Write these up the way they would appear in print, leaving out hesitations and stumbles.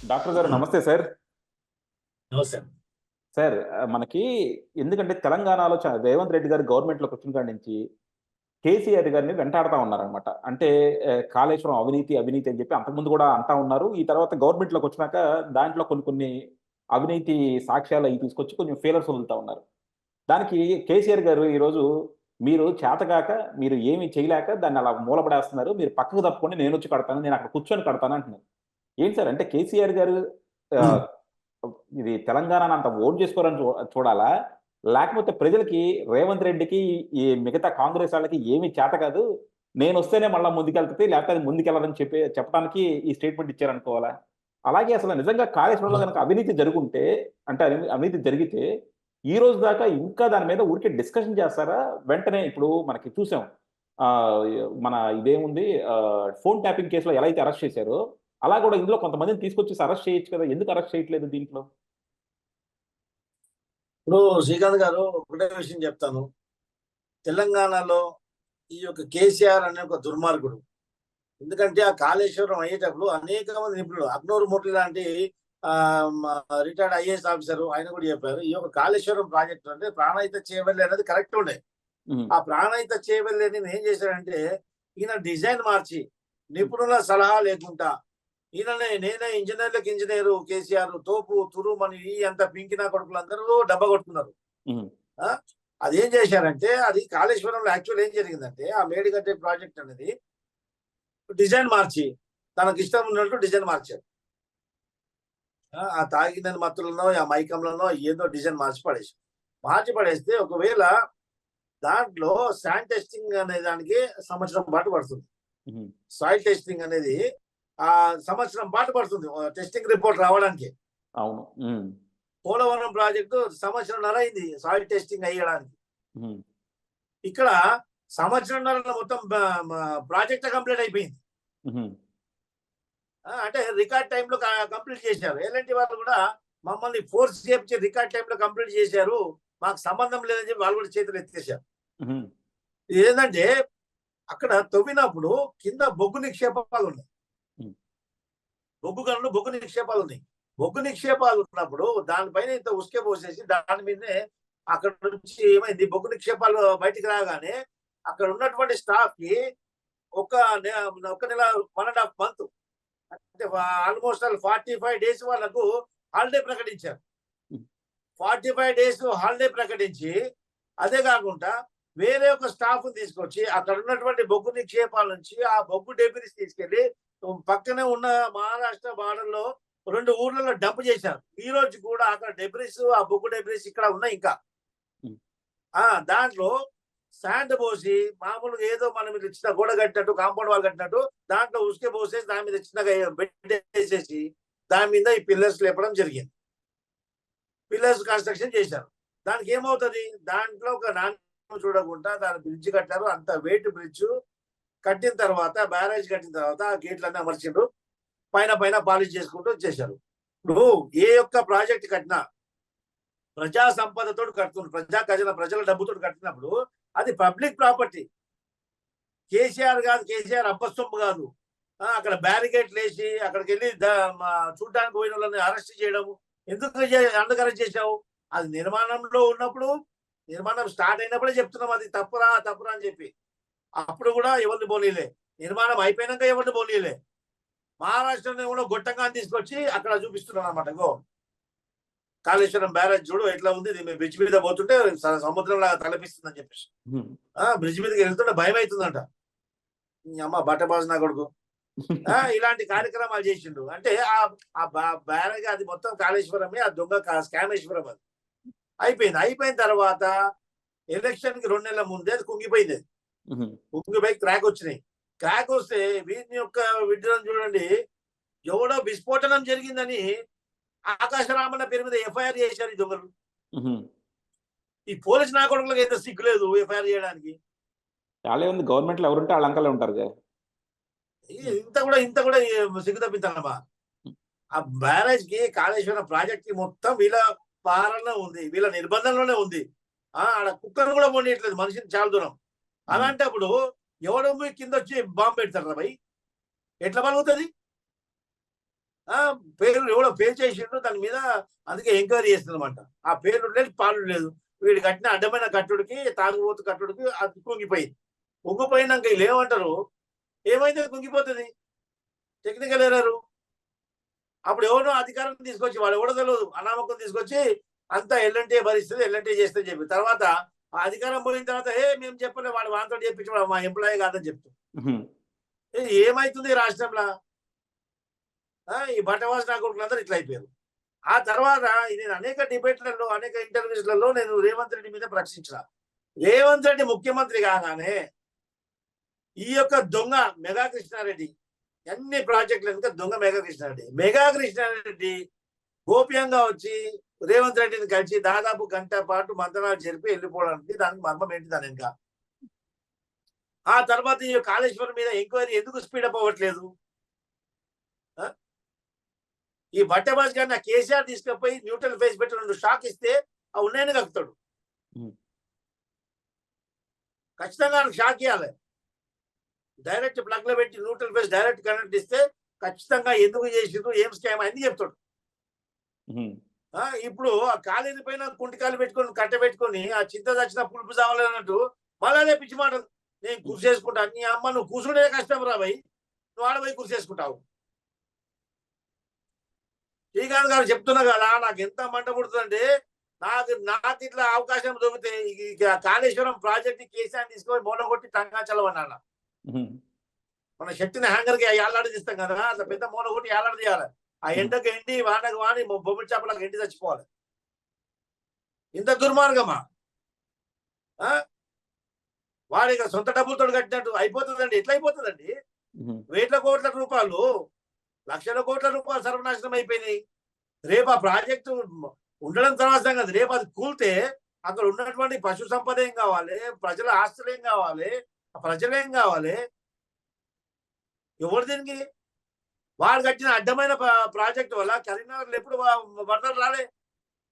Doctor గారు నమస్తే sir. నమస్తే. సార్ మనకి ఎందుకంటే తెలంగాణలో రేవంత్ రెడ్డి గారు గవర్నమెంట్‌లోకి వచ్చిన కాడి నుంచి కేసీఆర్ గారిని వెంటాడుతా ఉన్నారనమాట. అంటే కాళేశ్వరం అవినీతి, అవినీతి అని చెప్పి అంతకుముందు కూడా అంటా ఉన్నారు. ఈ తర్వాత గవర్నమెంట్‌లోకి వచ్చినాక దాంట్లో కొన్ని కొన్ని అవినీతి సాక్ష్యాలు అయి తీసుకొచ్చి కొంచెం ఫెయిలర్స్ వదులుతా ఉన్నారు. దానికి కేసీఆర్ గారు ఈరోజు మీరు చేతగాక, మీరు ఏమి చేయలేక దాన్ని అలా మూలపడేస్తున్నారు. మీరు పక్కకు తప్పుకోండి నేనొచ్చి కడతాను. నేను అక్కడ కూర్చొని కడతాను అంటున్నారు. ఏంటి సార్ అంటే కేసీఆర్ గారు హ్మ్. ఆహ్, ఇది తెలంగాణని అంత ఓన్ చేసుకోరని చూడాలా? లేకపోతే ప్రజలకి రేవంత్ రెడ్డికి, ఈ మిగతా కాంగ్రెస్ ఆళ్ళకి ఏమి చేత కాదు. నేనొస్తేనే మళ్ళా ముందుకెళ్తది. లేకపోతే అది ముందుకెళ్ళదని చెప్పడానికి ఈ స్టేట్‌మెంట్ ఇచ్చారనుకోవాలా? అలాగే అసలు నిజంగా కాళేశ్వరంలో ఆ! గనక అవినీతి జరుగుంటే, అంటే అవినీతి జరిగితే, ఈ రోజు దాకా ఇంకా దాని మీద ఊరికే డిస్కషన్ చేస్తారా? వెంటనే ఇప్పుడు మనకి చూసాం. ఆహ్, మన ఇదేముంది ఫోన్ ట్యాపింగ్ కేస్‌లో ఎలా అయితే అరెస్ట్ చేశారో, అలా కూడా ఇందులో కొంతమందిని తీసుకొచ్చేసి అరెస్ట్ చేయొచ్చు కదా! ఎందుకు అరెస్ట్ చేయట్లేదు దీంట్లో? ఇప్పుడు శ్రీకాంత్ గారు ఒకటే విషయం చెప్తాను. తెలంగాణలో ఈ యొక్క కేసీఆర్ అనే ఒక దుర్మార్గుడు. ఎందుకంటే ఆ కాళేశ్వరం అయ్యేటప్పుడు అనేక మంది నిపుణులు అక్నూరు మురళి లాంటి రిటైర్డ్ ఐఏఎస్ ఆఫీసర్ ఆయన కూడా చెప్పారు. ఈ యొక్క కాళేశ్వరం ప్రాజెక్టు అంటే ప్రాణహిత చేవెళ్ళి అనేది కరెక్ట్ ఉండే. హ్మ్. ఆ ప్రాణహిత చేవెళ్ళని ఏం చేశాడంటే ఈయన డిజైన్ మార్చి నిపుణుల సలహా లేకుండా నేనే ఇంజనీర్లకు ఇంజనీరు కేసీఆర్ తోపు తురుమని ఈ అంత పింకినా కొడుకులందరూ డబ్బా కొట్టుకున్నారు. హ్మ్. ఆ! అదేం చేశారంటే అది కాళేశ్వరంలో యాక్చువల్ ఏం జరిగిందంటే ఆ మేడిగడ్డ ప్రాజెక్ట్ అనేది డిజైన్ మార్చి తనకిష్టం ఉన్నట్టు డిజైన్ మార్చారు. ఆ తాగిన మత్తులనో, ఆ మైకంలోనో ఏదో డిజైన్ మార్చి పడేసారు. మార్చి పడేస్తే ఒకవేళ దాంట్లో శాండ్ టెస్టింగ్ అనే దానికి సంవత్సరం పాటు పడుతుంది. హుహు. సాయిల్ టెస్టింగ్ అనేది సంవత్సరం పాటు పడుతుంది. టెస్టింగ్ రిపోర్ట్ రావడానికి. అవును. హ్మ్. పోలవరం ప్రాజెక్టు సంవత్సరంన్నర అయింది సాయిల్ టెస్టింగ్ అయ్యడానికి. హ్మ్. ఇక్కడ సంవత్సరంన్నరలో మొత్తం ప్రాజెక్ట్ కంప్లీట్ అయిపోయింది. హుహు. అంటే రికార్డ్ టైంలో కంప్లీట్ చేశారు. ఎలాంటి వాళ్ళు కూడా మమ్మల్ని ఫోర్స్ చేపించి రికార్డ్ టైంలో కంప్లీట్ చేశారు. మాకు సంబంధం లేదని చెప్పి వాళ్ళు కూడా చేతులు ఎత్తేసారు. హుహు. ఏంటంటే అక్కడ తవ్వినప్పుడు కింద బొగ్గు నిక్షేపాలు ఉన్నాయి. హ్మ్. బొగ్గు గనులు బొగ్గు నిక్షేపాలు ఉన్నాయి. బొగ్గు నిక్షేపాలు ఉన్నప్పుడు దానిపైన ఇంత ఉసుక పోసేసి దాని మీదనే అక్కడ నుంచి ఏమైంది బొగ్గు నిక్షేపాలు బయటికి రాగానే అక్కడ ఉన్నటువంటి స్టాఫ్ కి ఒక ఒక నెల 1.5 మంత్ అంటే ఆల్మోస్ట్ 45 డేస్ వాళ్ళకు హాలిడే ప్రకటించారు. హ్మ్. 45 డేస్ హాలిడే ప్రకటించి అదే కాకుండా వేరే ఒక స్టాఫ్ తీసుకొచ్చి అక్కడ ఉన్నటువంటి బొగ్గు నిక్షేపాల నుంచి ఆ బొగ్గు డెబ్రీస్ తీసుకెళ్లి పక్కనే ఉన్న మహారాష్ట్ర బార్డర్ లో 2 ఊర్లలో డంప్ చేశారు. ఈ రోజు కూడా అక్కడ డెబ్రీస్ ఆ బొగ్గు డెబ్రీస్ ఇక్కడ ఉన్నాయి ఇంకా. హ్మ్. దాంట్లో శాండ్ పోసి మామూలుగా ఏదో మనం ఇది చిన్న గోడ కట్టినట్టు కాంపౌండ్ వాల్ కట్టినట్టు దాంట్లో ఉసుక పోసేసి దాని మీద చిన్నగా బెడ్ వేసేసి దాని మీద ఈ పిల్లర్స్ లేపడం జరిగింది. పిల్లర్స్ కన్స్ట్రక్షన్ చేశారు. దానికి ఏమవుతుంది దాంట్లో ఒక నాణ్యం చూడకుండా దాని బ్రిడ్జ్ కట్టారు. అంత వెయిట్ బ్రిడ్జ్ కట్టిన తర్వాత బ్యారేజ్ కట్టిన తర్వాత ఆ గేట్లన్నీ అమర్చిండ్రు. పైన పైన పాలిష్ చేసుకుంటూ వచ్చేసారు. ఇప్పుడు ఏ ఒక్క ప్రాజెక్ట్ కట్టినా ప్రజా సంపదతో కడుతున్నారు. ప్రజా ఖజానా ప్రజల డబ్బుతో కట్టినప్పుడు అది పబ్లిక్ ప్రాపర్టీ. కేసీఆర్ కాదు, కేసీఆర్ అబ్బసొమ్ము కాదు. అక్కడ బ్యారికేడ్లు వేసి అక్కడికి వెళ్ళి చూడడానికి పోయిన వాళ్ళని అరెస్ట్ చేయడం ఎందుకు ఎందుకు అరెస్ట్ చేశావు? అది నిర్మాణంలో ఉన్నప్పుడు నిర్మాణం స్టార్ట్ అయినప్పుడే చెప్తున్నాం అది తప్పురా తప్పురా అని చెప్పి. అప్పుడు కూడా ఎవరిని పోనీలే. నిర్మాణం అయిపోయినాక ఎవరిని పోనీలే. మహారాష్ట్రలో కూడా గొట్టంగా తీసుకొచ్చి అక్కడ చూపిస్తున్నాం అనమాట. ఇగో కాళేశ్వరం బ్యారేజ్ చూడు ఎట్లా ఉంది, ఇది బ్రిడ్జ్ మీద పోతుంటే సముద్రం లాగా తలపిస్తుందని చెప్పేసి. హ్మ్. బ్రిడ్జ్ మీదకి వెళ్తుంటే భయం అవుతుందంట. అమ్మ బట్టబాజు నా కొడుకు. ఇలాంటి కార్యక్రమాలు చేసిండు. అంటే బ్యారేజ్ అది మొత్తం కాళేశ్వరమే, ఆ దొంగ స్కామేశ్వరం అది. అయిపోయిన తర్వాత ఎలక్షన్ కి 2 నెలల ముందే అది కుంగిపోయింది. హుహు. కుంగిపోయి క్రాక్ వచ్చినాయి. క్రాక్ వస్తే వీటిని యొక్క విడ్డూరం చూడండి. ఎవడో విస్ఫోటనం జరిగిందని ఆకాశరామన్న పేరు మీద ఎఫ్ఐఆర్ చేశారు ఈ దొంగలు. హుహు. ఈ పోలీసు నా కొడుకులకు అయితే సిగ్గు లేదు ఎఫ్ఐఆర్ చేయడానికి. ఆళ్ళేముంది గవర్నమెంట్‌లో ఎవరుంటే ఆళ్ళెనకాలే ఉంటారుగా. హ్మ్. ఇంత కూడా సిగ్గు తప్పిద్దామా? హ్మ్. ఆ బ్యారేజ్ కి కాళేశ్వరం ప్రాజెక్ట్ కి మొత్తం వీళ్ళ పాలన ఉంది, వీళ్ళ నిర్బంధంలోనే ఉంది. ఆడ కుక్కను కూడా పోనీయట్లేదు మనిషిని చాలా దూరం. హ్మ్. అలాంటప్పుడు ఎవడో కింద వచ్చి బాంబు పెడతారు భయ్, ఎట్లా పలుకుతుంది? పేర్లు ఎవడో పేరు చేసిండు దాని మీద, అందుకే ఎంక్వైరీ చేస్తుందన్నమాట. ఆ పేర్లు లేదు పాలు లేదు, వీడు కట్టిన అడ్డమైన కట్టుడికి, తాగుబోతు కట్టుడికి అది కుంగిపోయింది. కుంగిపోయినాక వీళ్ళు ఏమంటారు, ఏమైతే కుంగిపోతుంది, టెక్నికల్ ఎర్రరు. అప్పుడు ఎవరో అధికారం తీసుకొచ్చి, వాడు ఎవడో తెలియదు, అనామకం తీసుకొచ్చి అంతా ఎల్ఎన్టీ భరిస్తుంది, ఎల్ఎన్టీ చేస్తే చెప్పి తర్వాత ఆ అధికారం పోయిన తర్వాత మేము చెప్పలే, వాడు వాంతో చెప్పించు, మా ఎంప్లాయీ కాదని చెప్తాం. ఏమైతుంది రాష్ట్రంలో? ఈ బట్టవాసి నా కొడుకులందరూ ఇట్లా అయిపోయారు. ఆ తర్వాత నేను అనేక డిబేట్లలో, అనేక ఇంటర్వ్యూస్లలో నేను రేవంత్ రెడ్డి మీద ప్రశ్నించిన. రేవంత్ రెడ్డి ముఖ్యమంత్రి కాగానే ఈ యొక్క దొంగ మెగా కృష్ణారెడ్డి, అన్ని ప్రాజెక్టులు కనుక దొంగ మెగా కృష్ణారెడ్డి గోప్యంగా వచ్చి రేవంత్ రెడ్డిని కలిసి దాదాపు గంట పాటు మంతనాలు జరిపి వెళ్ళిపోవడానికి దానికి మర్మం ఏంటి దాని ఇంకా? ఆ తర్వాత ఈ కాళేశ్వరం మీద ఎంక్వైరీ ఎందుకు స్పీడప్ అవ్వట్లేదు? ఈ బట్టబాజ్ గారిని కేసీఆర్ తీసుకుపోయి న్యూట్రల్ ఫేస్ పెట్టి 2 షాక్ ఇస్తే ఆ ఉన్నాయని కలుగుతాడు. ఖచ్చితంగా షాక్ ఇవ్వాలి. డైరెక్ట్ ప్లగ్ లో పెట్టి న్యూట్రల్ ఫేస్ డైరెక్ట్ కనెక్ట్ ఇస్తే ఖచ్చితంగా ఎందుకు చేసిండ్రు, ఏం స్కామ్ అన్ని చెప్తాడు. ఇప్పుడు ఆ కాలేజీ పైన కుంటికాలు పెట్టుకొని కట్ట పెట్టుకొని ఆ చింత చచ్చిన పులుపు చావాలన్నట్టు మళ్ళీ అదే పిచ్చి మాటలు. నేను కృషి చేసుకుంటా, నీ అమ్మ నువ్వు కూర్చుంటే కష్టం రా భయ్, నువ్వు ఆడపోయి కృషి చేసుకుంటావు. శ్రీకాంత్ గారు చెప్తున్నా కదా, నాకు ఎంత మంట పుడుతుందంటే, నాకు ఇట్లా అవకాశం దొరికితే కాళేశ్వరం ప్రాజెక్ట్ కేసీఆర్ తీసుకొని మూల కొట్టి టంగా చల్లవన్నా. మన శక్తిని హ్యాంగర్ కి ఏలాడి తీస్తాం కదా, అట్లా పెద్ద మూల కొట్టి ఏలాడి తీయాలి. ఆ ఎండకు ఎండి, వానకు వాని, బొమ్మిడి చేపలకు ఎండి చచ్చిపోవాలి. ఇంత దుర్మార్గమా? వాడికి సొంత డబ్బులతో కట్టినట్టు అయిపోతుందండి. ఎట్లా అయిపోతుందండి? వేల కోట్ల రూపాయలు, లక్షల కోట్ల రూపాయలు సర్వనాశనం అయిపోయినాయి. రేపు ఆ ప్రాజెక్టు ఉండడం తర్వాత సంగతి, రేపు అది కూలితే అక్కడ ఉన్నటువంటి పశు సంపద ఏం కావాలి, ప్రజల ఆస్తులు ఏం కావాలి, ప్రజలేం కావాలి, ఎవరు దీనికి? వాడు కట్టిన అడ్డమైన ప్రాజెక్టు వల్ల కరీంనగర్లో ఎప్పుడు వరదలు రాలే.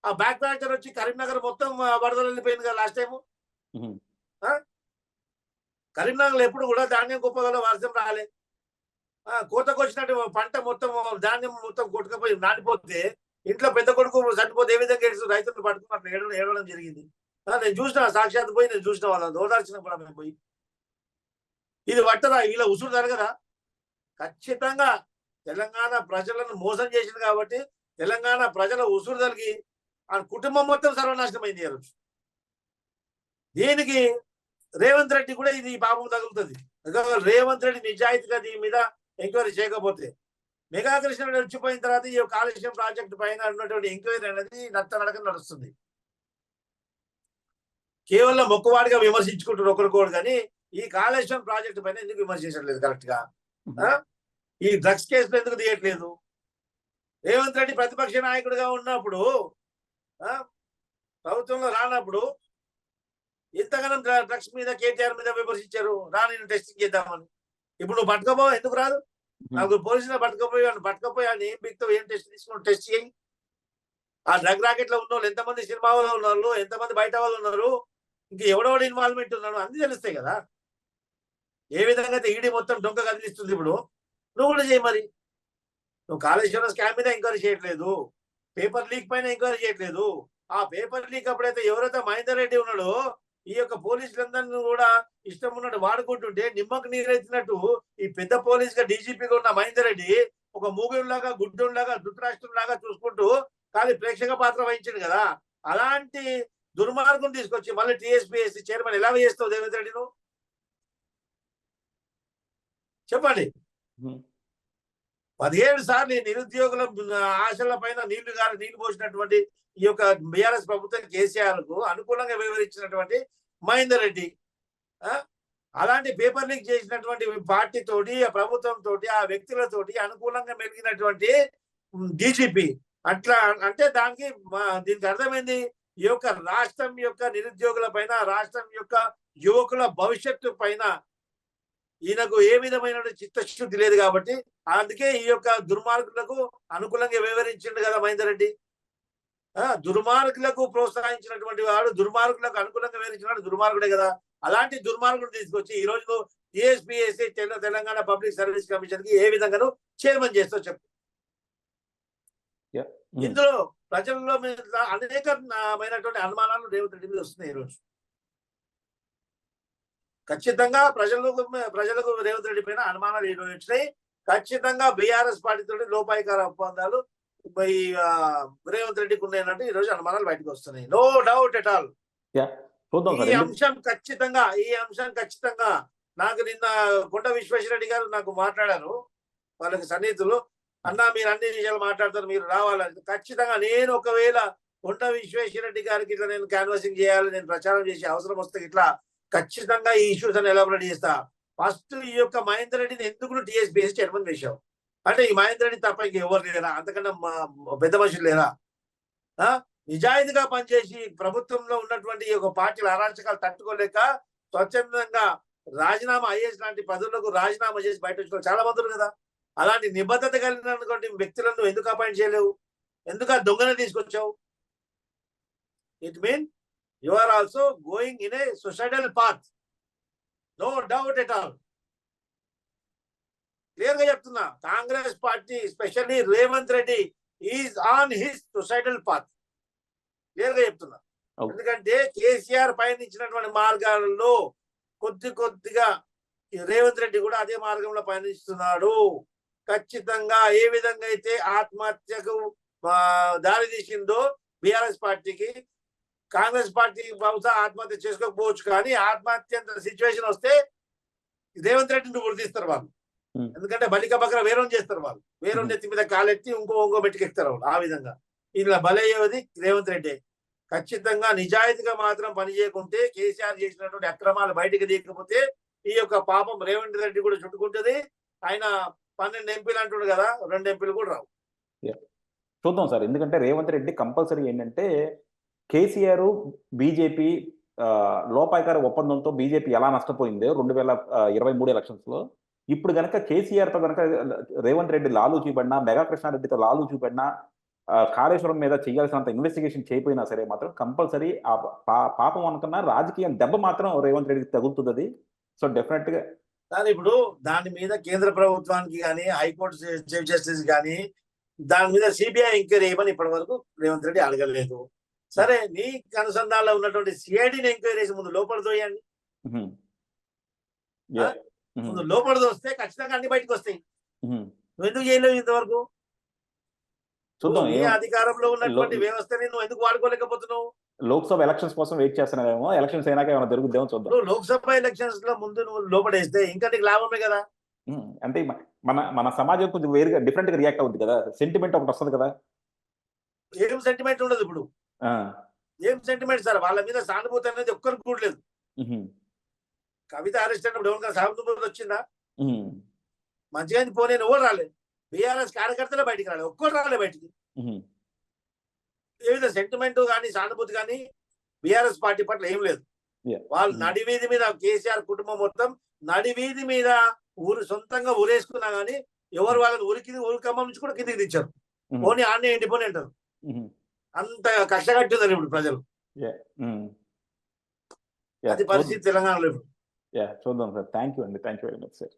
ఆ బ్యాక్ వాటర్ వచ్చి కరీంనగర్ మొత్తం వరదలు వెళ్ళిపోయింది కదా లాస్ట్ టైము. కరీంనగర్లో ఎప్పుడు కూడా ధాన్యం గొప్పగా వర్షం రాలే. కోతకు వచ్చినట్టు పంట మొత్తం ధాన్యం మొత్తం కొట్టుకపోయి నాటిపోతే ఇంట్లో పెద్ద కొడుకు చనిపోతే ఏ విధంగా రైతులు పట్టుకున్నట్లు ఏడవడం జరిగింది. నేను చూసిన, సాక్షాత్ పోయి నేను చూసిన, వాళ్ళని ఓదార్చిన కూడా మేము పోయి. ఇది పట్టదా? ఇలా ఉసురు జరగదా? ఖచ్చితంగా తెలంగాణ ప్రజలను మోసం చేసింది కాబట్టి తెలంగాణ ప్రజల ఉసురు జరిగి ఆ కుటుంబం మొత్తం సర్వనాశనం అయింది. దీనికి రేవంత్ రెడ్డి కూడా ఇది పాపం తగులుతుంది. రేవంత్ రెడ్డి నిజాయితీగా దీని మీద ఎంక్వైరీ చేయకపోతే, మెగా కృష్ణారెడ్డి వచ్చిపోయిన తర్వాత ఈ కాళేశ్వరం ప్రాజెక్టు పైన ఉన్నటువంటి ఎంక్వైరీ అనేది నడక నడుస్తుంది. కేవలం మొక్కువాడిగా విమర్శించుకుంటారు ఒకరికోడు, కానీ ఈ కాళేశ్వరం ప్రాజెక్టు పైన ఎందుకు విమర్శించట్లేదు? కరెక్ట్ గా ఈ డ్రగ్స్ కేసులు ఎందుకు తీయట్లేదు? రేవంత్ రెడ్డి ప్రతిపక్ష నాయకుడిగా ఉన్నప్పుడు, ప్రభుత్వంలో రానప్పుడు ఎంతగానో డ్రగ్స్ మీద, కేటీఆర్ మీద విమర్శించారు. నేను టెస్టింగ్ చేద్దామని. ఇప్పుడు నువ్వు పట్టుకపో, ఎందుకు రాదు? నాకు పోలీసులు పట్టుకపోయి అని ఏం బిక్తావు, ఏం టెస్ట్ తీసుకుని టెస్ట్ చేయి. ఆ డ్రగ్ రాకెట్ లో ఉన్న వాళ్ళు ఎంతమంది సినిమా వాళ్ళు ఉన్నారు, ఎంతమంది బయట వాళ్ళు ఉన్నారు, ఇంక ఎవడెవడు ఇన్వాల్వ్మెంట్ ఉన్నాడు అన్ని తెలుస్తాయి కదా. ఏ విధంగా అయితే ఈడీ మొత్తం డొంక కదిలిస్తుంది. ఇప్పుడు నువ్వు కూడా చేయి. మరి నువ్వు కాళేశ్వరం స్కామ్ మీద ఎంక్వైరీ చేయట్లేదు, పేపర్ లీక్ పైన ఎంక్వైరీ చేయట్లేదు. ఆ పేపర్ లీక్ అప్పుడైతే ఎవరైతే మహేందర్ రెడ్డి ఉన్నాడో ఈ యొక్క పోలీసులందరినీ కూడా ఇష్టం ఉన్నట్టు వాడుకుంటుంటే నిమ్మకు నీరెత్తినట్టు ఈ పెద్ద పోలీస్ గా డీజీపీగా ఉన్న మహేందర్ రెడ్డి ఒక మూగులాగా, గుడ్డులాగా, ధృతరాష్ట్రంలాగా చూసుకుంటూ కానీ ప్రేక్షక పాత్ర వహించాడు కదా. అలాంటి దుర్మార్గం తీసుకొచ్చి మళ్ళీ టీఎస్పీఎస్సీ చైర్మన్ ఎలా చేస్తావు రేవంత్ రెడ్డి? నువ్వు చెప్పండి. 17 సార్లు నిరుద్యోగుల ఆశల పైన నీళ్లు పోసినటువంటి ఈ యొక్క బీఆర్ఎస్ ప్రభుత్వం కేసీఆర్ కు అనుకూలంగా వివరించినటువంటి మహేందర్ రెడ్డి, అలాంటి పేపర్ లీక్ చేసినటువంటి పార్టీతోటి, ఆ ప్రభుత్వంతో, ఆ వ్యక్తులతోటి అనుకూలంగా మెలిగినటువంటి డీజీపీ అట్లా అంటే దీనికి అర్థమైంది, ఈ యొక్క రాష్ట్రం యొక్క నిరుద్యోగుల పైన, రాష్ట్రం యొక్క యువకుల భవిష్యత్తు పైన ఈయనకు ఏ విధమైన చిత్తశుద్ధి లేదు. కాబట్టి అందుకే ఈ యొక్క దుర్మార్గులకు అనుకూలంగా వివరించిండు కదా మహేందర్ రెడ్డి. దుర్మార్గులకు ప్రోత్సహించినటువంటి వాడు, దుర్మార్గులకు అనుకూలంగా వివరించినాడు దుర్మార్గుడే కదా. అలాంటి దుర్మార్గులు తీసుకొచ్చి ఈ రోజు TSPSC Telangana public service commission కి ఏ విధంగా చైర్మన్ చేస్తావు చెప్పు. ఇందులో ప్రజల్లో మీద అనేకమైనటువంటి అనుమానాలు రేవంత్ రెడ్డి మీద వస్తున్నాయి ఈరోజు. ఖచ్చితంగా ప్రజలకు రేవంత్ రెడ్డి పైన అనుమానాలు ఈరోజు వచ్చినాయి. ఖచ్చితంగా బీఆర్ఎస్ పార్టీతో లోపాయికార ఒప్పందాలు ఈ రేవంత్ రెడ్డికి ఉన్నాయన్నట్టు ఈ రోజు అనుమానాలు బయటకు వస్తున్నాయి. No doubt at all. ఈ అంశం ఖచ్చితంగా నాకు నిన్న కొండ విశ్వేశ్వరరెడ్డి గారు నాకు మాట్లాడారు, వాళ్ళకి సన్నిహితులు. అన్నా మీరు అన్ని విషయాలు మాట్లాడతారు, మీరు రావాలని. ఖచ్చితంగా నేను ఒకవేళ కొండ విశ్వేశ్వరరెడ్డి గారికి ఇట్లా నేను క్యాన్వాసింగ్ చేయాలి, నేను ప్రచారం చేసే అవసరం వస్తే ఇట్లా ఖచ్చితంగా ఈ ఇష్యూస్ అని ఎలాబరేట్ చేస్తా. ఫస్ట్ ఈ యొక్క మహేందర్ రెడ్డిని ఎందుకు టీఎస్పీఎస్ చైర్మన్ చేశావు అంటే ఈ మహేందర్ రెడ్డి తప్ప ఇంకెవరు లేరా, అంతకన్నా పెద్ద మనుషులు లేరా? నిజాయితీగా పనిచేసి ప్రభుత్వంలో ఉన్నటువంటి ఒక పార్టీల అరాచకాలు తట్టుకోలేక స్వచ్ఛందంగా రాజీనామా ఐఏఎస్ లాంటి పదవులకు రాజీనామా చేసి బయట వచ్చిన చాలా మంది కదా. అలాంటి నిబద్ధత కలిగినటువంటి వ్యక్తులను ఎందుకు అపాయింట్ చేయలేవు? ఎందుకు ఆ దొంగనే తీసుకొచ్చావు? It mean you are also going in a societal path. No doubt at all. Clear గా చెప్తున్నా, Congress party especially Revanth Reddy is on his societal path. Clear గా చెప్తున్నా. ఎందుకంటే కేసీఆర్ పైన ఇచ్చినటువంటి మార్గాలలో కొద్దిగా రేవంత్ రెడ్డి కూడా అదే మార్గంలో పయనిస్తున్నాడు. ఖచ్చితంగా ఏ విధంగా అయితే ఆత్మహత్యకు దారి తీసిందో బీఆర్ఎస్ పార్టీకి, కాంగ్రెస్ పార్టీ బహుశా ఆత్మహత్య చేసుకోకపోవచ్చు, కానీ ఆత్మహత్య సిచ్యువేషన్ వస్తే రేవంత్ రెడ్డిని గుర్తిస్తారు వాళ్ళు. ఎందుకంటే బలిక బకర వేరం చేస్తారు వాళ్ళు. వేరం నెత్తి మీద కాలెత్తి ఇంకో మెట్టుకెక్తారు వాళ్ళు. ఆ విధంగా ఇలా బలయ్యేది రేవంత్ రెడ్డి. ఖచ్చితంగా నిజాయితీగా మాత్రం పనిచేయకుంటే, కేసీఆర్ చేసినటువంటి అక్రమాలు బయటకు తీయకపోతే ఈ యొక్క పాపం రేవంత్ రెడ్డి కూడా చుట్టుకుంటుంది. ఆయన 12 ఎంపీలు అంటున్నాడు కదా, 2 ఎంపీలు కూడా రావు. చూద్దాం సార్. ఎందుకంటే రేవంత్ రెడ్డి కంపల్సరీ ఏంటంటే కేసీఆర్ బీజేపీ లోపాయికార ఒప్పందంతో బీజేపీ ఎలా నష్టపోయిందో 2023 ఎలక్షన్స్ లో, ఇప్పుడు గనక కేసీఆర్ తో గనక రేవంత్ రెడ్డి లాలు చూపడినా, మెగా కృష్ణారెడ్డితో లాలు చూపడినా, కాళేశ్వరం మీద చేయాల్సినంత ఇన్వెస్టిగేషన్ చేయకపోయినా సరే మాత్రం కంపల్సరీ ఆ పాపం అనుకున్న రాజకీయ దెబ్బ మాత్రం రేవంత్ రెడ్డికి తగులుతుంది. సో డెఫినెట్ గా సార్ ఇప్పుడు దాని మీద కేంద్ర ప్రభుత్వానికి కానీ, హైకోర్టు చీఫ్ జస్టిస్ కానీ దాని మీద సిబిఐ ఎంక్వైరీ చేయమని ఇప్పటి వరకు రేవంత్ రెడ్డి అడగలేదు. సరే, నీ అనుసంధానంలో ఉన్నటువంటి సిఐడిని ఎంక్వైరీ చేసి ముందు లోపల తోయండి. ముందు లోపల తోస్తే ఖచ్చితంగా అన్ని బయటకు వస్తాయి. నువ్వు ఎందుకు చేయలేవు ఇంతవరకు? అధికారంలో ఉన్నటువంటి వ్యవస్థని నువ్వు ఎందుకు వాడుకోలేకపోతున్నావు? లోక్సభ ఎలక్షన్స్ కోసం వెయిట్ చేస్తున్నారేమో, ఎలక్షన్స్ అయినాక ఏమైనా జరుగుద్దేమో చూద్దాం. నువ్వు లోక్సభ ఎలక్షన్స్ లో ముందు నువ్వు లోపడేస్తే ఇంకా నీకు లాభమే కదా. అంటే మన సమాజం కొంచెం వేరుగా డిఫరెంట్ గా రియాక్ట్ అవుతుంది కదా, సెంటిమెంట్ ఒకటి వస్తుంది కదా. ఏం సెంటిమెంట్ ఉండదు ఇప్పుడు. ఏం సెంటిమెంట్ సార్? వాళ్ళ మీద సానుభూతి అనేది ఒక్కరికి కూడా లేదు. కవిత అరెస్ట్ అయినప్పుడు ఎవరికైనా సానుభూతి వచ్చిందా? మంచిగా పోనీ ఎవరు రాలేదు. బీఆర్ఎస్ కార్యకర్తలే బయటికి రాలేదు, ఒక్కరు రాలే బయటికి. ఏ విధంగా సెంటిమెంట్ కానీ సానుభూతి కానీ బీఆర్ఎస్ పార్టీ పట్ల ఏం లేదు. వాళ్ళు నడివీధి మీద, కేసీఆర్ కుటుంబం మొత్తం నడివీధి మీద సొంతంగా ఊరేసుకున్నా గానీ ఎవరు వాళ్ళని ఉరికమ్మ నుంచి కూడా కిందికి తెచ్చారు. పోనీ ఆన్నే ఎండిపోని అంటారు. అంత కష్టగట్టిందని ఇప్పుడు ప్రజలు. అది పరిస్థితి తెలంగాణలో ఇప్పుడు. చూద్దాం సార్. థ్యాంక్ యూ అండి. Thank you very much sir.